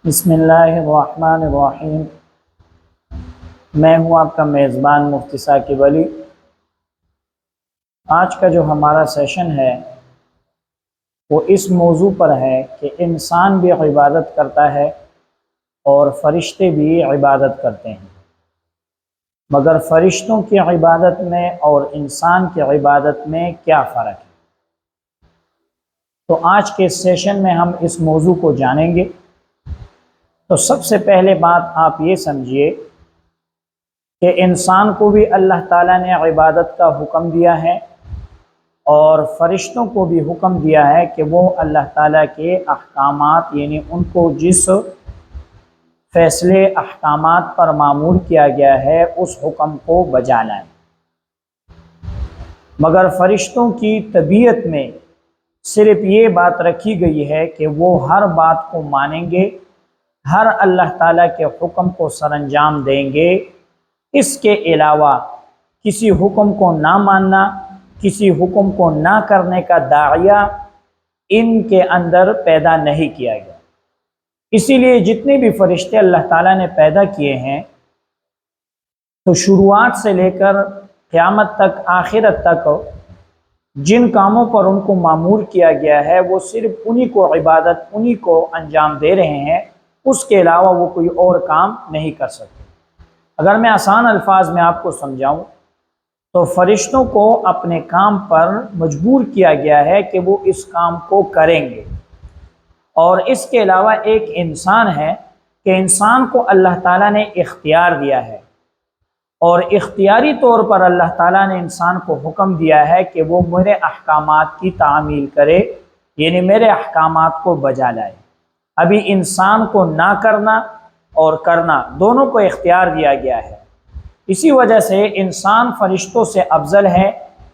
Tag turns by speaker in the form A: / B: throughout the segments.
A: بسم اللہ الرحمن الرحیم۔ میں ہوں آپ کا میزبان مفتی ثاقب علی۔ آج کا جو ہمارا سیشن ہے وہ اس موضوع پر ہے کہ انسان بھی عبادت کرتا ہے اور فرشتے بھی عبادت کرتے ہیں، مگر فرشتوں کی عبادت میں اور انسان کی عبادت میں کیا فرق ہے؟ تو آج کے سیشن میں ہم اس موضوع کو جانیں گے۔ تو سب سے پہلے بات آپ یہ سمجھیے کہ انسان کو بھی اللہ تعالیٰ نے عبادت کا حکم دیا ہے اور فرشتوں کو بھی حکم دیا ہے کہ وہ اللہ تعالیٰ کے احکامات، یعنی ان کو جس فیصلے احکامات پر معمور کیا گیا ہے اس حکم کو بجا لائیں۔ مگر فرشتوں کی طبیعت میں صرف یہ بات رکھی گئی ہے کہ وہ ہر بات کو مانیں گے، ہر اللہ تعالیٰ کے حکم کو سر انجام دیں گے۔ اس کے علاوہ کسی حکم کو نہ ماننا، کسی حکم کو نہ کرنے کا داعیہ ان کے اندر پیدا نہیں کیا گیا۔ اسی لیے جتنے بھی فرشتے اللہ تعالیٰ نے پیدا کیے ہیں تو شروعات سے لے کر قیامت تک، آخرت تک جن کاموں پر ان کو مامور کیا گیا ہے وہ صرف انہی کو عبادت، انہی کو انجام دے رہے ہیں، اس کے علاوہ وہ کوئی اور کام نہیں کر سکتے۔ اگر میں آسان الفاظ میں آپ کو سمجھاؤں تو فرشتوں کو اپنے کام پر مجبور کیا گیا ہے کہ وہ اس کام کو کریں گے، اور اس کے علاوہ ایک انسان ہے کہ انسان کو اللہ تعالیٰ نے اختیار دیا ہے، اور اختیاری طور پر اللہ تعالیٰ نے انسان کو حکم دیا ہے کہ وہ میرے احکامات کی تعمیل کرے، یعنی میرے احکامات کو بجا لائے۔ ابھی انسان کو نہ کرنا اور کرنا دونوں کو اختیار دیا گیا ہے۔ اسی وجہ سے انسان فرشتوں سے افضل ہے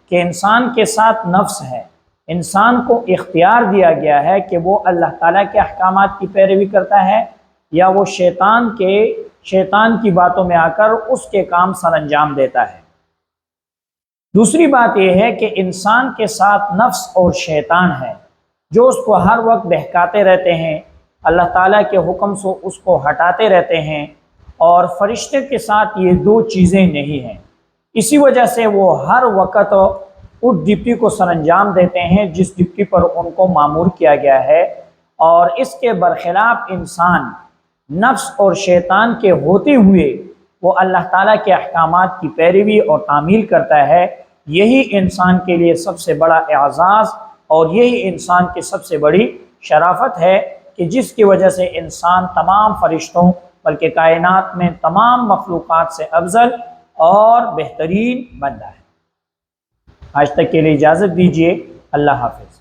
A: کہ انسان کے ساتھ نفس ہے، انسان کو اختیار دیا گیا ہے کہ وہ اللہ تعالیٰ کے احکامات کی پیروی کرتا ہے یا وہ شیطان کی باتوں میں آ کر اس کے کام سر انجام دیتا ہے۔ دوسری بات یہ ہے کہ انسان کے ساتھ نفس اور شیطان ہے جو اس کو ہر وقت بہکاتے رہتے ہیں، اللہ تعالیٰ کے حکم سے اس کو ہٹاتے رہتے ہیں، اور فرشتے کے ساتھ یہ دو چیزیں نہیں ہیں۔ اسی وجہ سے وہ ہر وقت اس ڈیوٹی کو سر انجام دیتے ہیں جس ڈیوٹی پر ان کو مامور کیا گیا ہے، اور اس کے برخلاف انسان نفس اور شیطان کے ہوتے ہوئے وہ اللہ تعالیٰ کے احکامات کی پیروی اور تعمیل کرتا ہے۔ یہی انسان کے لیے سب سے بڑا اعزاز اور یہی انسان کی سب سے بڑی شرافت ہے کہ جس کی وجہ سے انسان تمام فرشتوں بلکہ کائنات میں تمام مخلوقات سے افضل اور بہترین بندہ ہے۔ آج تک کے لیے اجازت دیجیے۔ اللہ حافظ۔